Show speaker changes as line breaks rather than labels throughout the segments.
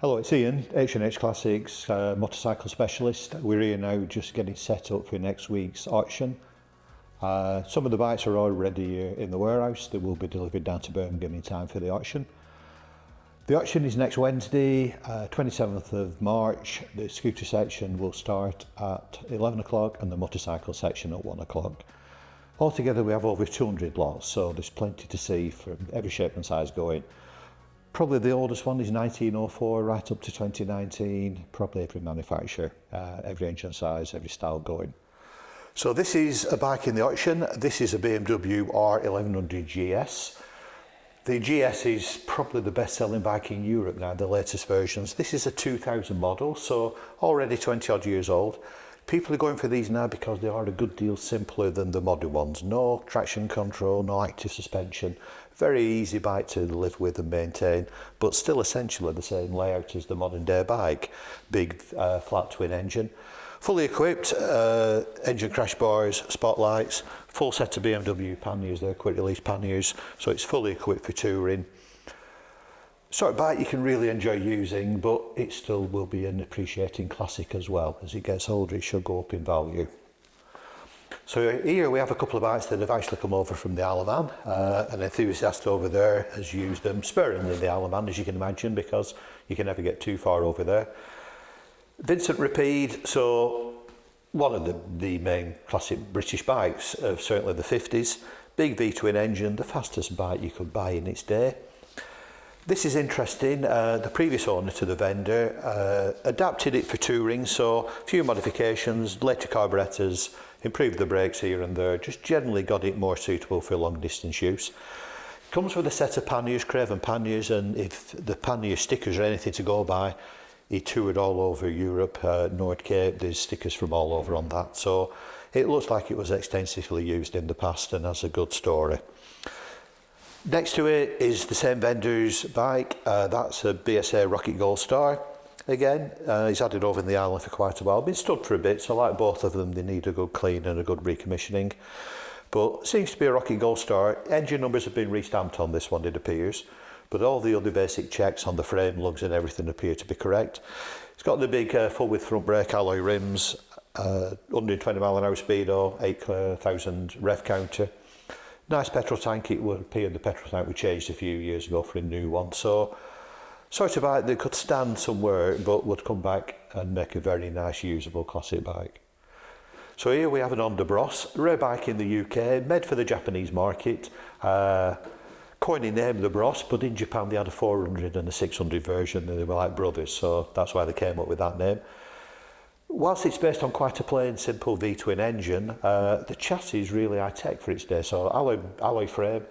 Hello, it's Ian, H&H Classics, motorcycle specialist. We're here now just getting set up for next week's auction. Some of the bikes are already in the warehouse. They will be delivered down to Birmingham in time for the auction. The auction is next Wednesday, 27th of March. The scooter section will start at 11 o'clock and the motorcycle section at 1 o'clock. Altogether we have over 200 lots, so there's plenty to see from every shape and size going. Probably the oldest one is 1904 right up to 2019, probably every manufacturer, every engine size, every style going. So this is a bike in the auction. This is a BMW R1100 GS. The GS is probably the best selling bike in Europe now, the latest versions. This is a 2000 model, so already 20 odd years old. People are going for these now because they are a good deal simpler than the modern ones. No traction control, no active suspension. Very easy bike to live with and maintain, but still essentially the same layout as the modern day bike. Big flat twin engine. Fully equipped, engine crash bars, spotlights, full set of BMW panniers, they're quick release panniers, so it's fully equipped for touring. Sort of bike you can really enjoy using, but it still will be an appreciating classic as well. As it gets older, it should go up in value. So here we have a couple of bikes that have actually come over from the Isle of Man. An enthusiast over there has used them sparingly in the Isle of Man, as you can imagine, because you can never get too far over there. Vincent Rapide, so one of the main classic British bikes of certainly the 50s. Big V-twin engine, the fastest bike you could buy in its day. This is interesting. The previous owner to the vendor adapted it for touring, so a few modifications, later carburettors, improved the brakes here and there, just generally got it more suitable for long distance use. Comes with a set of panniers, Craven panniers, and if the pannier stickers are anything to go by, he toured all over Europe, North Cape, there's stickers from all over on that, so it looks like it was extensively used in the past and has a good story. Next to it is the same vendor's bike, that's a BSA Rocket Gold Star. Again, he's had it over in the island for quite a while, been stood for a bit, so like both of them, they need a good clean and a good recommissioning. But seems to be a Rocket Gold Star. Engine numbers have been re-stamped on this one, it appears, but all the other basic checks on the frame, lugs and everything appear to be correct. It's got the big full-width front brake alloy rims, 120 mile an hour speedo, 8,000 rev counter. Nice petrol tank. It would appear the petrol tank we changed a few years ago for a new one, so sort of bike that could stand somewhere but would come back and make a very nice usable classic bike. So here we have an Honda Bros, rare bike in the UK, made for the Japanese market. Coining name the Bros, but in Japan they had a 400 and a 600 version and they were like brothers, so that's why they came up with that name. Whilst it's based on quite a plain, simple V-twin engine, the chassis is really high-tech for its day, so alloy frame.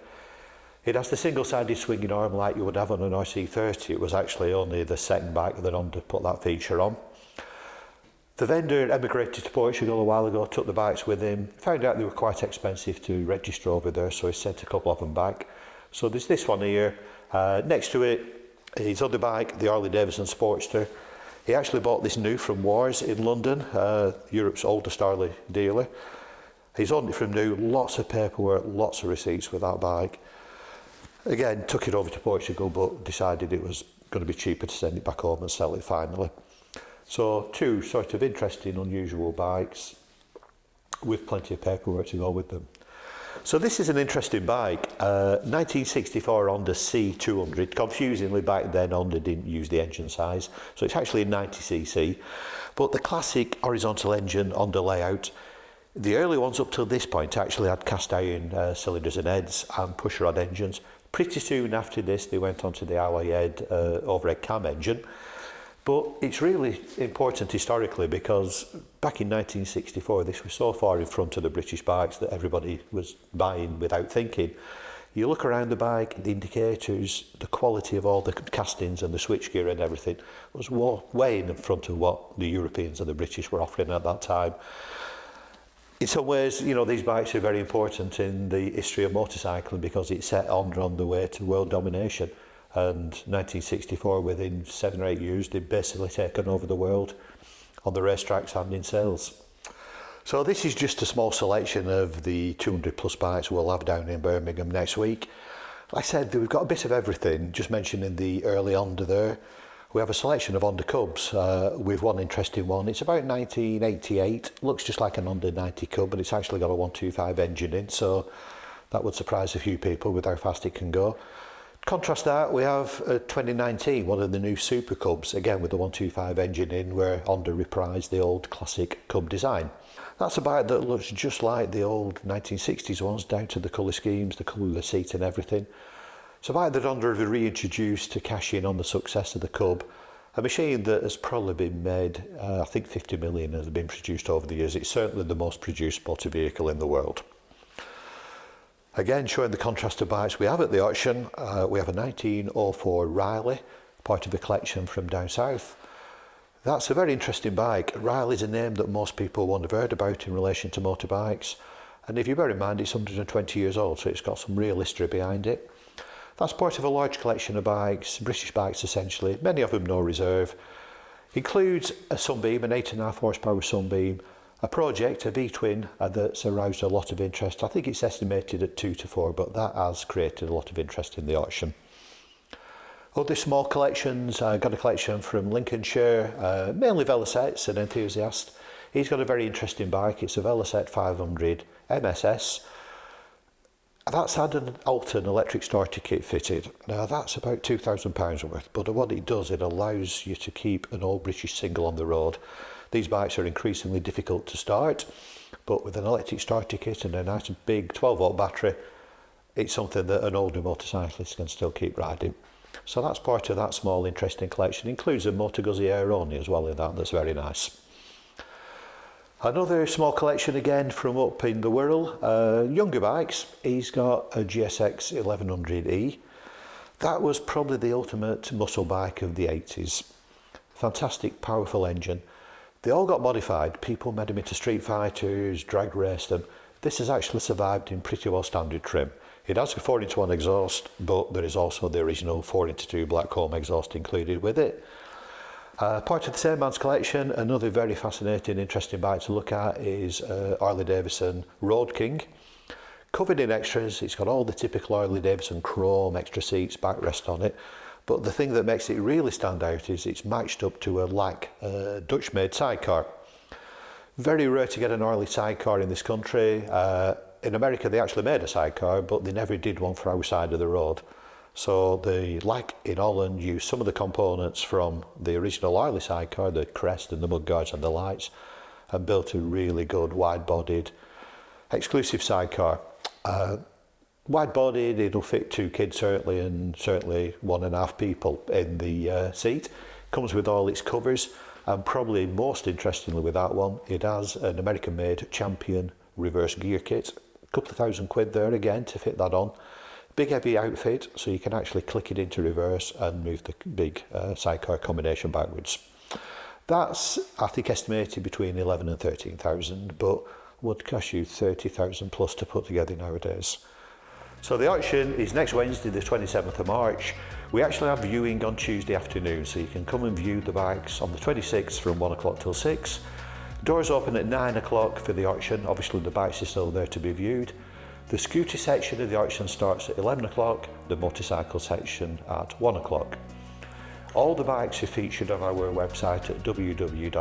It has the single-sided swinging arm like you would have on an RC30. It was actually only the second bike that Honda put that feature on. The vendor emigrated to Portugal a while ago, took the bikes with him, found out they were quite expensive to register over there, so he sent a couple of them back. So there's this one here. Next to it, his other bike, the Harley-Davidson Sportster. He actually bought this new from Wars in London, Europe's oldest Harley dealer. He's owned it from new, lots of paperwork, lots of receipts with that bike. Again, took it over to Portugal, but decided it was going to be cheaper to send it back home and sell it finally. So two sort of interesting, unusual bikes with plenty of paperwork to go with them. So this is an interesting bike, 1964 Honda C200. Confusingly back then Honda didn't use the engine size, so it's actually a 90cc. But the classic horizontal engine Honda layout, the early ones up till this point actually had cast iron cylinders and heads and pushrod engines. Pretty soon after this they went on to the alloy head overhead cam engine. But it's really important historically because back in 1964 this was so far in front of the British bikes that everybody was buying without thinking. You look around the bike, the indicators, the quality of all the castings and the switchgear and everything was way in front of what the Europeans and the British were offering at that time. In some ways, you know, these bikes are very important in the history of motorcycling because it set Honda on the way to world domination. And 1964, within 7 or 8 years, they'd basically taken over the world on the racetracks and in sales. So this is just a small selection of the 200 plus bikes we'll have down in Birmingham next week. Like I said, we've got a bit of everything, just mentioning the early Honda there. We have a selection of Honda Cubs with one interesting one. It's about 1988, looks just like an Honda 90 Cub, but it's actually got a 125 engine in, so that would surprise a few people with how fast it can go. Contrast that, we have 2019, one of the new Super Cubs, again with the 125 engine in, where Honda reprised the old classic Cub design. That's a bike that looks just like the old 1960s ones, down to the colour schemes, the colour of the seat and everything. It's a bike that Honda have reintroduced to cash in on the success of the Cub, a machine that has probably been made, I think 50 million has been produced over the years. It's certainly the most produced motor vehicle in the world. Again, showing the contrast of bikes we have at the auction, we have a 1904 Riley, part of a collection from down south. That's a very interesting bike. Riley's a name that most people won't have heard about in relation to motorbikes. And if you bear in mind, it's 120 years old, so it's got some real history behind it. That's part of a large collection of bikes, British bikes essentially, many of them no reserve. Includes a Sunbeam, an 8.5 horsepower Sunbeam, a project, a V-twin, that's aroused a lot of interest. I think it's estimated at 2 to 4, but that has created a lot of interest in the auction. Other small collections, got a collection from Lincolnshire, mainly Velocets, an enthusiast. He's got a very interesting bike. It's a Velocet 500 MSS. That's had an Alton electric starter kit fitted. Now that's about £2,000 worth, but what it does, it allows you to keep an old British single on the road. These bikes are increasingly difficult to start, but with an electric starter kit and a nice big 12-volt battery, it's something that an older motorcyclist can still keep riding. So that's part of that small interesting collection. It includes a Moto Guzzi Aironi as well in that's very nice. Another small collection again from up in the Wirral, younger bikes. He's got a GSX 1100E. That was probably the ultimate muscle bike of the 80s. Fantastic, powerful engine. They all got modified. People made them into street fighters, drag raced them. This has actually survived in pretty well standard trim. It has a 4x1 exhaust, but there is also the original 4x2 black chrome exhaust included with it. Part of the same man's collection, another very fascinating, interesting bike to look at is Harley Davidson Road King. Covered in extras, it's got all the typical Harley Davidson chrome, extra seats, backrest on it. But the thing that makes it really stand out is it's matched up to a LAC Dutch-made sidecar. Very rare to get an Harley sidecar in this country. In America they actually made a sidecar, but they never did one for our side of the road. So the LAC in Holland used some of the components from the original Harley sidecar, the crest and the mudguards and the lights, and built a really good wide-bodied exclusive sidecar. Wide-bodied, it'll fit 2 kids certainly, and certainly 1.5 people in the seat. Comes with all its covers, and probably most interestingly with that one, it has an American-made Champion reverse gear kit. A couple of £1,000 there again to fit that on. Big heavy outfit, so you can actually click it into reverse and move the big sidecar combination backwards. That's, I think, estimated between 11 and 13,000, but would cost you 30,000 plus to put together nowadays. So the auction is next Wednesday, the 27th of March. We actually have viewing on Tuesday afternoon, so you can come and view the bikes on the 26th from 1 o'clock till 6. Doors open at 9 o'clock for the auction. Obviously the bikes are still there to be viewed. The scooter section of the auction starts at 11 o'clock, the motorcycle section at 1 o'clock. All the bikes are featured on our website at www.h&h.co.uk,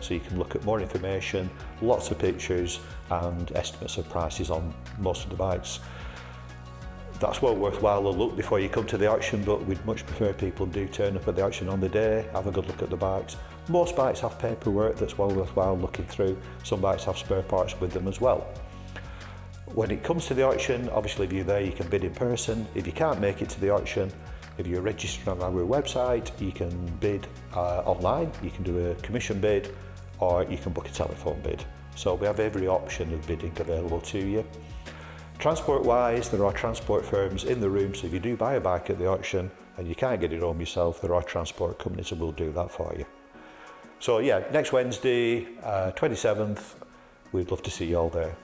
so you can look at more information, lots of pictures and estimates of prices on most of the bikes. That's well worthwhile a look before you come to the auction, but we'd much prefer people do turn up at the auction on the day, have a good look at the bikes. Most bikes have paperwork that's well worthwhile looking through. Some bikes have spare parts with them as well. When it comes to the auction, obviously if you're there you can bid in person. If you can't make it to the auction, if you're registered on our website, you can bid online, you can do a commission bid, or you can book a telephone bid. So we have every option of bidding available to you. Transport wise, there are transport firms in the room, so if you do buy a bike at the auction and you can't get it home yourself, there are transport companies that will do that for you. So yeah, next Wednesday, 27th, we'd love to see you all there.